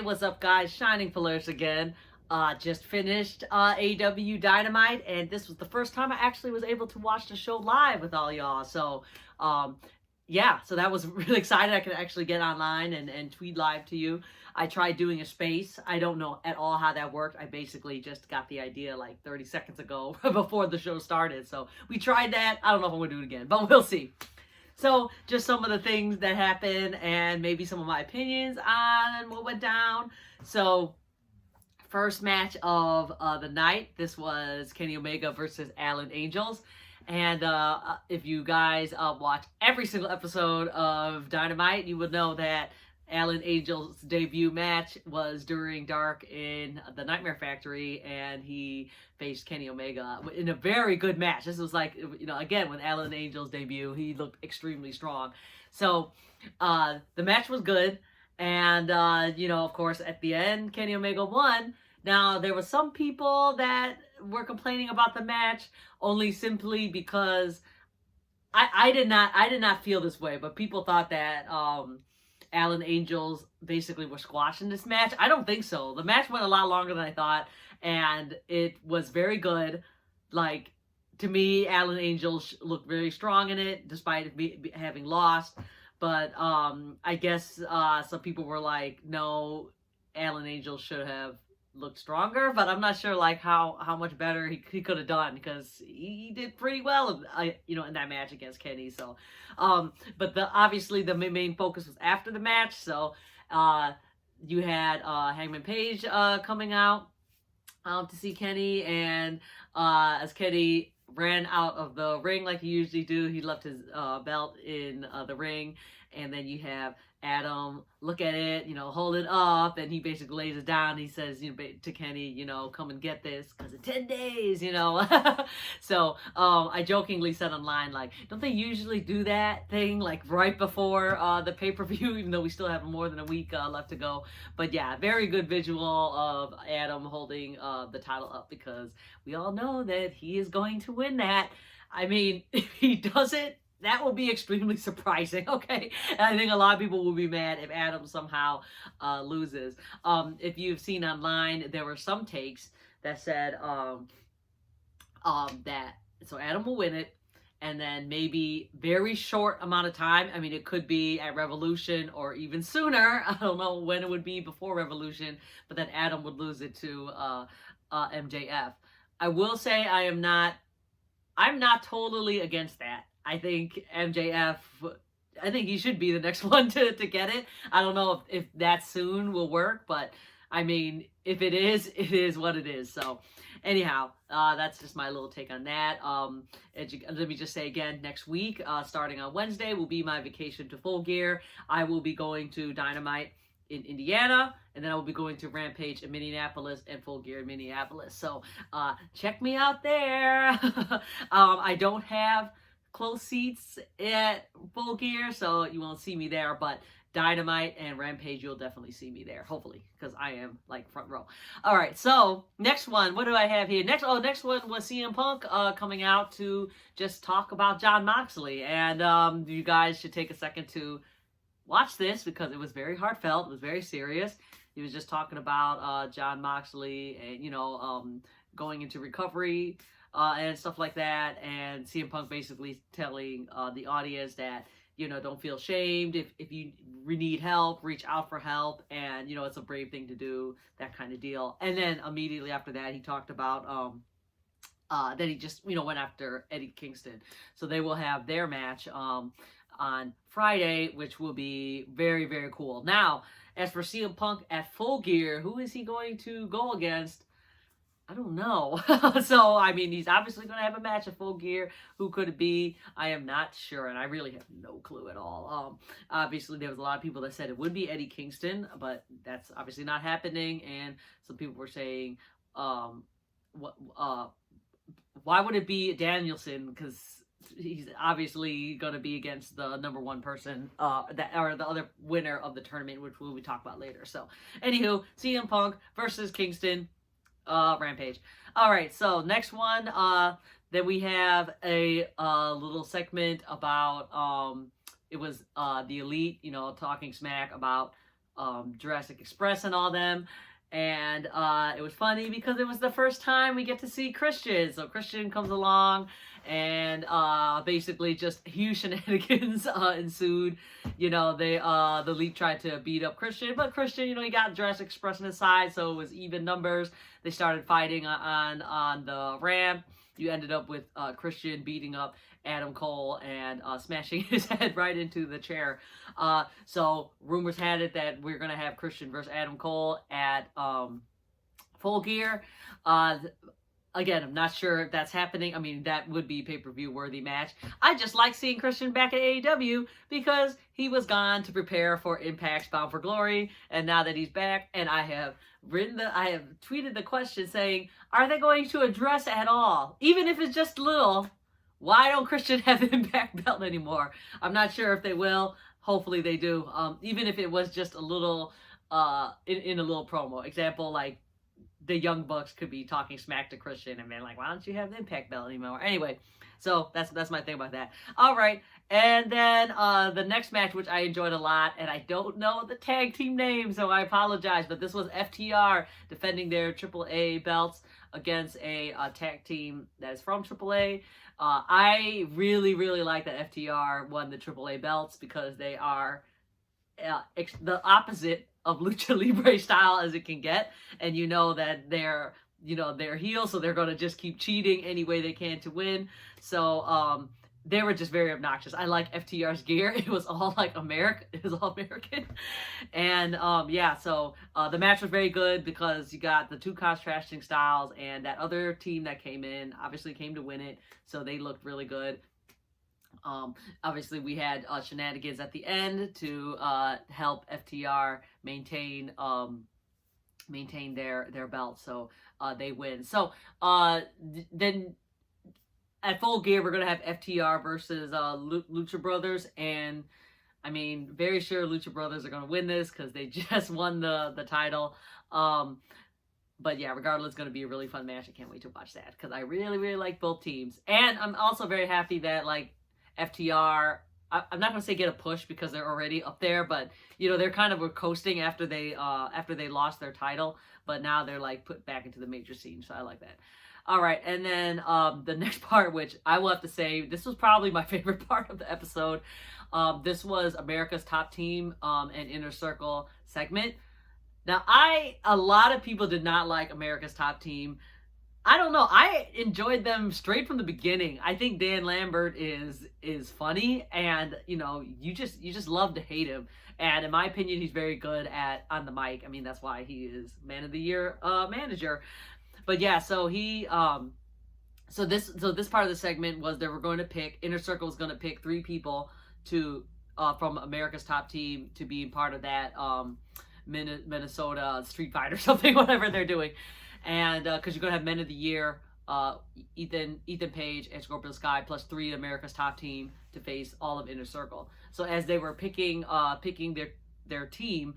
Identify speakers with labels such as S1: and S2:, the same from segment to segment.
S1: what's up, guys? Shining Pillars again. Just finished AEW Dynamite, and this was the first time I actually was able to watch the show live with all y'all. So, yeah, so that was really exciting. I could actually get online and tweet live to you. I tried doing a space. I don't know at all how that worked. I basically just got the idea like 30 seconds ago before the show started. So we tried that. I don't know if I'm going to do it again, but we'll see. So just some of the things that happened and maybe some of my opinions on what went down. So first match of the night, this was Kenny Omega versus Alan Angels. And if you guys watch every single episode of Dynamite, you would know that Alan Angel's debut match was during Dark in the Nightmare Factory, and he faced Kenny Omega in a very good match. This was like, again, with Alan Angel's debut, he looked extremely strong. So the match was good, and of course, at the end, Kenny Omega won. Now, there were some people that were complaining about the match only simply because I did not feel this way, but people thought that Alan Angels basically were squashing this match. I don't think so. The match went a lot longer than I thought, and it was very good. Like, to me, Alan Angels looked very strong in it, despite having lost. But I guess some people were like, no, Alan Angels should have looked stronger, but I'm not sure like how much better he could have done, because he did pretty well in that match against Kenny. So but obviously the main focus was after the match. So you had Hangman Page coming out to see Kenny, and as Kenny ran out of the ring like he usually do, he left his belt in the ring, and then you have Adam look at it, hold it up, and he basically lays it down. He says, to Kenny, come and get this, because in 10 days, So I jokingly said online, like, don't they usually do that thing like right before the pay-per-view, even though we still have more than a week left to go? But yeah, very good visual of Adam holding the title up, because we all know that he is going to win that. I mean, if he doesn't, that will be extremely surprising, okay? And I think a lot of people will be mad if Adam somehow loses. If you've seen online, there were some takes that said that so Adam will win it, and then maybe very short amount of time. I mean, it could be at Revolution or even sooner. I don't know when it would be before Revolution, but then Adam would lose it to MJF. I will say I'm not totally against that. I think MJF, I think he should be the next one to get it. I don't know if that soon will work, but I mean, if it is what it is. So anyhow, that's just my little take on that. Let me just say again, next week, starting on Wednesday, will be my vacation to Full Gear. I will be going to Dynamite in Indiana, and then I will be going to Rampage in Minneapolis and Full Gear in Minneapolis. So check me out there. I don't have close seats at Full Gear, so you won't see me there, but Dynamite and Rampage, you'll definitely see me there, hopefully, because I am like front row. All right, so next one, what do I have here? Next one was CM Punk coming out to just talk about Jon Moxley, and you guys should take a second to watch this, because it was very heartfelt. It was very serious. He was just talking about Jon Moxley and going into recovery and stuff like that, and CM Punk basically telling the audience that don't feel ashamed. If you need help, reach out for help, and it's a brave thing to do, that kind of deal. And then immediately after that, he talked about then he just went after Eddie Kingston. So they will have their match on Friday, which will be very, very cool. Now, as for CM Punk at Full Gear, who is he going to go against? I don't know. So, I mean, he's obviously going to have a match at Full Gear. Who could it be? I am not sure, and I really have no clue at all. Obviously, there was a lot of people that said it would be Eddie Kingston, but that's obviously not happening, and some people were saying, why would it be Danielson? Because he's obviously going to be against the number one person, or the other winner of the tournament, which we'll talk about later. So, anywho, CM Punk versus Kingston. Rampage. All right, so next one, then we have a little segment about it was the Elite, talking smack about Jurassic Express and all them. And it was funny because it was the first time we get to see Christian. So Christian comes along, and basically just huge shenanigans ensued. You know, the Elite tried to beat up Christian, but Christian, you know, he got Jurassic Express on his side, so it was even numbers. They started fighting on the ramp. You ended up with Christian beating up Adam Cole and smashing his head right into the chair. So rumors had it that we're gonna have Christian versus Adam Cole at Full Gear. Again, I'm not sure if that's happening. I mean, that would be pay-per-view worthy match. I just like seeing Christian back at AEW because he was gone to prepare for Impact's Bound for Glory, and now that he's back, and I have tweeted the question saying, are they going to address at all, even if it's just little, why don't Christian have the Impact belt anymore? I'm not sure if they will. Hopefully they do. Even if it was just a little, in a little promo. Example, like, the Young Bucks could be talking smack to Christian and being like, why don't you have the Impact belt anymore? Anyway, so that's my thing about that. All right, and then the next match, which I enjoyed a lot, and I don't know the tag team name, so I apologize, but this was FTR defending their AAA belts against a tag team that is from AAA. I really, really like that FTR won the AAA belts because they are the opposite of Lucha Libre style as it can get, and you know that they're heels, so they're going to just keep cheating any way they can to win. So they were just very obnoxious. I like FTR's gear. It was all like American. It was all American. And yeah, so the match was very good because you got the two contrasting styles, and that other team that came in obviously came to win it, so they looked really good. Obviously we had shenanigans at the end to help FTR maintain their belt, so they win. So then at Full Gear we're gonna have FTR versus Lucha Brothers, and I mean, very sure Lucha Brothers are gonna win this because they just won the title. But yeah, regardless, it's going to be a really fun match. I can't wait to watch that because I really, really like both teams. And I'm also very happy that, like, FTR, I'm not going to say get a push because they're already up there, but, you know, they're kind of coasting after they lost their title, but now they're, like, put back into the major scene, so I like that. All right, and then the next part, which I will have to say, this was probably my favorite part of the episode. This was America's Top Team and Inner Circle segment. Now, a lot of people did not like America's Top Team. I don't know. I enjoyed them straight from the beginning. I think Dan Lambert is funny, and you know, you just love to hate him. And in my opinion, he's very good on the mic. I mean, that's why he is Man of the Year manager. But yeah, so he so this part of the segment was they were going to pick, Inner Circle was going to pick 3 people to from America's Top Team to be part of that Minnesota Street Fight or something, whatever they're doing. And because you're going to have Men of the Year, Ethan Page and Scorpio Sky, plus 3 America's Top Team to face all of Inner Circle. So as they were picking their team,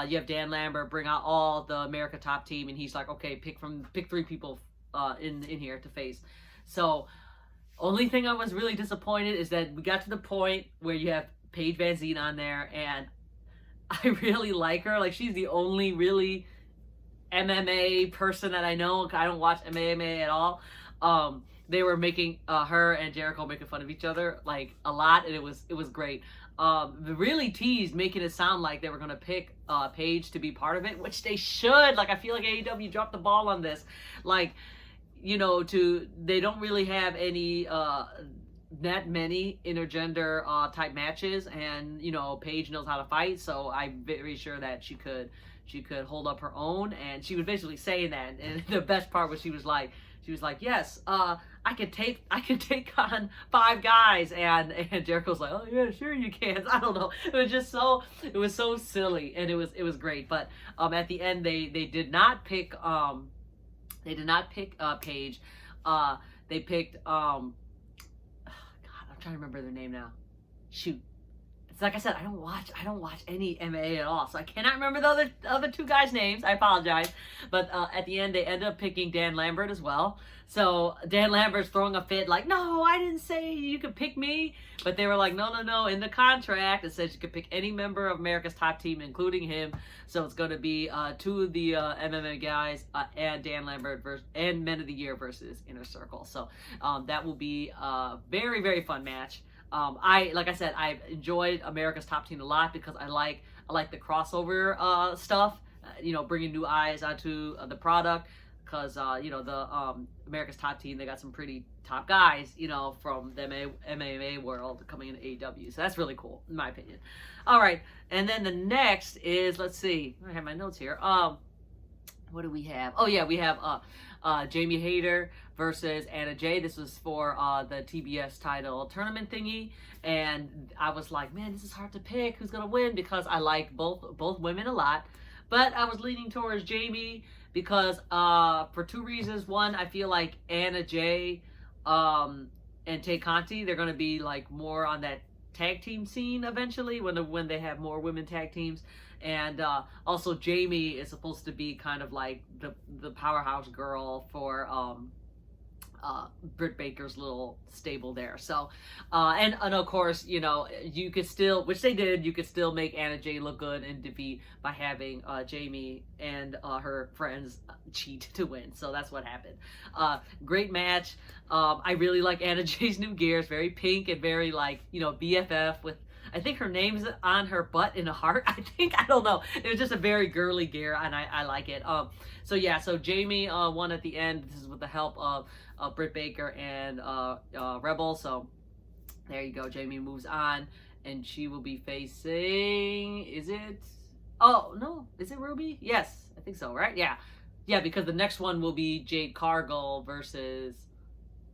S1: you have Dan Lambert bring out all the America Top Team, and he's like, okay, pick 3 people in here to face. So only thing I was really disappointed is that we got to the point where you have Paige Van Zant on there, and I really like her. Like, she's the only really MMA person that I know. I don't watch MMA at all. They were making her and Jericho making fun of each other like a lot, and it was great. Really teased, making it sound like they were gonna pick Paige to be part of it, which they should. Like, I feel like AEW dropped the ball on this. Like, you know, they don't really have any that many intergender type matches, and you know, Paige knows how to fight, so I'm very sure that she could hold up her own. And she was basically saying that, and the best part was she was like, yes, I can take on 5 guys, and Jericho's like, oh yeah, sure you can. I don't know, it was so silly, and it was great. But at the end they did not pick Paige. They picked God, I'm trying to remember their name now. Shoot, it's like I said, I don't watch any MMA at all, so I cannot remember the other two guys' names. I apologize, but at the end they ended up picking Dan Lambert as well. So Dan Lambert's throwing a fit, like, no, I didn't say you could pick me, but they were like, no, in the contract it says you could pick any member of America's Top Team, including him. So it's going to be two of the MMA guys and Dan Lambert and Men of the Year versus Inner Circle. So that will be a very, very fun match. Like I said, I've enjoyed America's Top Team a lot because I like the crossover stuff. Bringing new eyes onto the product, because the America's Top Team, they got some pretty top guys, from the MMA world coming into AEW. So that's really cool, in my opinion. All right, and then the next is, let's see, I have my notes here. What do we have? Oh yeah, we have Jamie Hayter versus Anna Jay. This was for the TBS title tournament thingy, and I was like, man, this is hard to pick who's gonna win, because I like both women a lot, but I was leaning towards Jamie because for two reasons. One, I feel like Anna Jay and Tay Conti, they're gonna be like more on that tag team scene eventually when they have more women tag teams. And also Jamie is supposed to be kind of like the powerhouse girl for Britt Baker's little stable there. So and of course, you could still, which they did, you could still make Anna Jay look good and defeat by having Jamie and her friends cheat to win. So that's what happened. Great match. I really like Anna Jay's new gear. It's very pink and very like, BFF with, I think her name's on her butt in a heart. I don't know. It was just a very girly gear, and I like it. So Jamie won at the end. This is with the help of Britt Baker and Rebel. So there you go. Jamie moves on, and she will be facing. Is it? Oh no, is it Ruby? Yes, I think so. Right? Yeah, because the next one will be Jade Cargill versus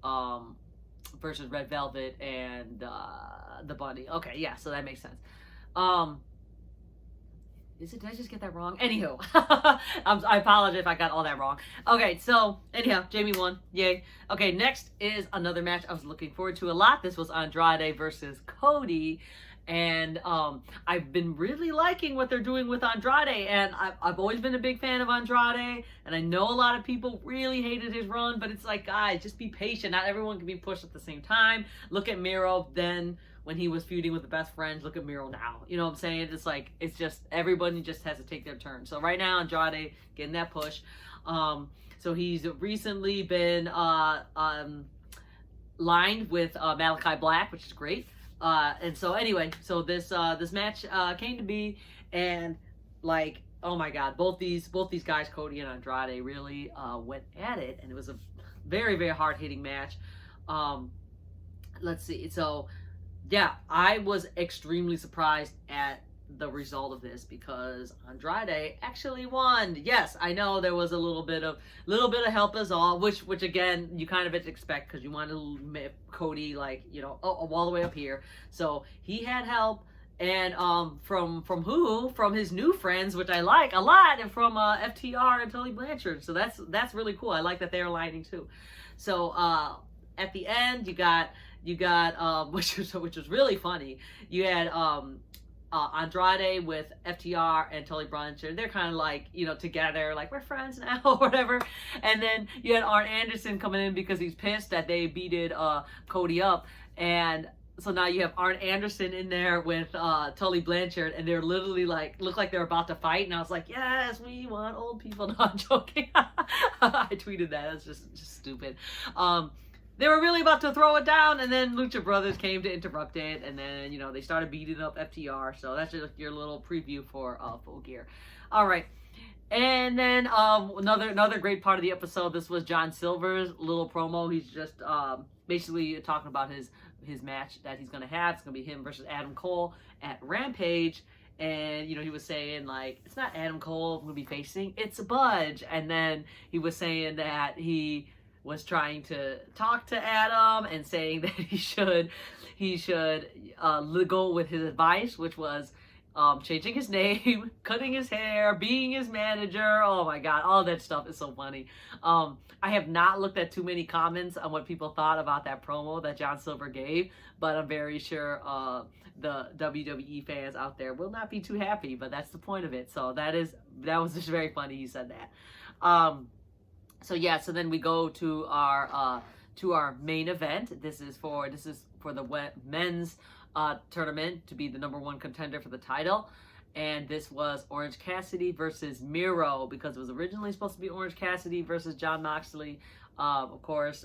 S1: Red Velvet and the Bunny. Okay, yeah, so that makes sense. Is it? Did I just get that wrong? Anywho, I apologize if I got all that wrong. Okay, so anyhow, Jamie won. Yay. Okay, next is another match I was looking forward to a lot. This was Andrade versus Cody. And I've been really liking what they're doing with Andrade, and I've always been a big fan of Andrade, and I know a lot of people really hated his run, but it's like, guys, just be patient. Not everyone can be pushed at the same time. Look at Miro then when he was feuding with the Best Friends. Look at Miro now. You know what I'm saying? It's like, it's just, everybody just has to take their turn. So right now, Andrade getting that push. So he's recently been lined with Malachi Black, which is great. And so anyway, so this match came to be, and like, oh my god, both these guys, Cody and Andrade, really went at it, and it was a very, very hard hitting match. Let's see. So yeah, I was extremely surprised at the result of this because Andrade actually won. Yes, I know there was a little bit of help as all, which again you kind of expect because you want to Cody like all the way up here. So he had help, and from his new friends, which I like a lot, and from FTR and Tully Blanchard. So that's really cool. I like that they're aligning too. So at the end you got which was really funny. You had Andrade with FTR and Tully Blanchard. They're kind of like, together, like we're friends now or whatever. And then you had Arn Anderson coming in because he's pissed that they beated Cody up. And so now you have Arn Anderson in there with Tully Blanchard, and they're literally like, look like they're about to fight. And I was like, yes, we want old people. No, I'm joking. I tweeted that. That's just stupid. They were really about to throw it down, and then Lucha Brothers came to interrupt it, and then, they started beating up FTR. So that's just your little preview for Full Gear. All right. And then another great part of the episode, this was John Silver's little promo. He's just basically talking about his match that he's going to have. It's going to be him versus Adam Cole at Rampage. And, he was saying, like, it's not Adam Cole we'll be facing, it's Budge. And then he was saying that he was trying to talk to Adam and saying that he should go with his advice, which was changing his name, cutting his hair, being his manager. Oh my God, all that stuff is so funny. I have not looked at too many comments on what people thought about that promo that John Silver gave, but I'm very sure the WWE fans out there will not be too happy, but that's the point of it. So that was just very funny he said that. So yeah, so then we go to our main event. This is for the men's tournament to be the #1 contender for the title. And this was Orange Cassidy versus Miro, because it was originally supposed to be Orange Cassidy versus Jon Moxley. Of course,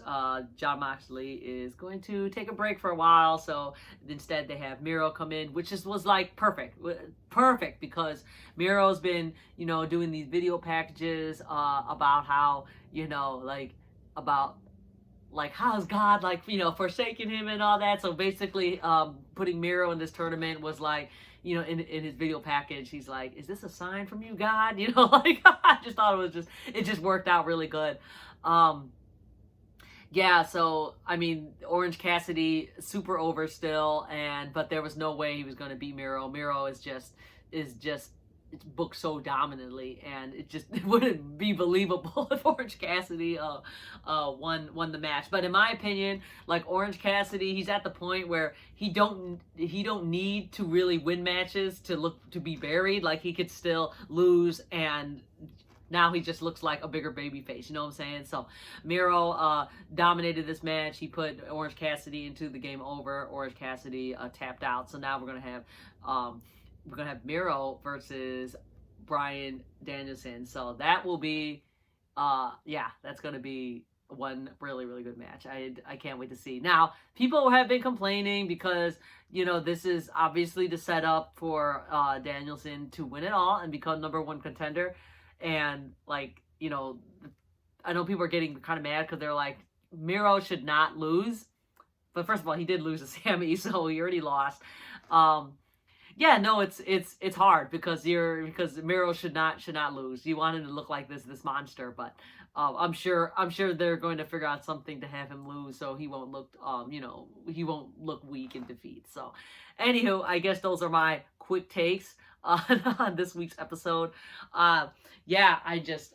S1: Jon Moxley is going to take a break for a while, so instead they have Miro come in, which was like perfect, because Miro's been, doing these video packages about how, about how's God forsaken him and all that. So basically, putting Miro in this tournament was like, in his video package, he's like, "Is this a sign from you, God?" I just thought it just worked out really good. Yeah, so I mean, Orange Cassidy super over still, but there was no way he was going to beat Miro. Miro is just it's booked so dominantly, and it wouldn't be believable if Orange Cassidy won the match. But in my opinion, like, Orange Cassidy, he's at the point where he don't need to really win matches to be buried. Like, he could still lose, and now he just looks like a bigger baby face, you know what I'm saying? So Miro dominated this match. He put Orange Cassidy into the game over. Orange Cassidy tapped out. So now we're gonna have Miro versus Bryan Danielson. So that will be that's gonna be one really, really good match. I can't wait to see. Now, people have been complaining because, this is obviously the setup for Danielson to win it all and become #1 contender. And, I know people are getting kind of mad because they're like, Miro should not lose. But first of all, he did lose to Sammy, so he already lost. Yeah, no, it's hard because Miro should not lose. You want him to look like this monster, but I'm sure they're going to figure out something to have him lose so he won't look he won't look weak in defeat. So, anywho, I guess those are my quick takes on this week's episode. Yeah, I just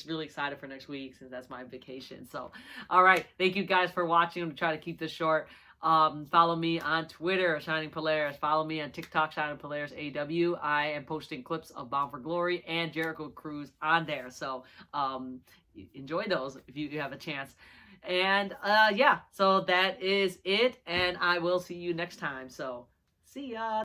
S1: really excited for next week since that's my vacation. So, all right, thank you guys for watching. I'm gonna try to keep this short. Follow me on Twitter, Shining Polaris. Follow me on TikTok, Shining Polaris AEW. I am posting clips of Bound for Glory and Jericho Cruise on there. So enjoy those if you have a chance. And yeah, so that is it. And I will see you next time. So see ya.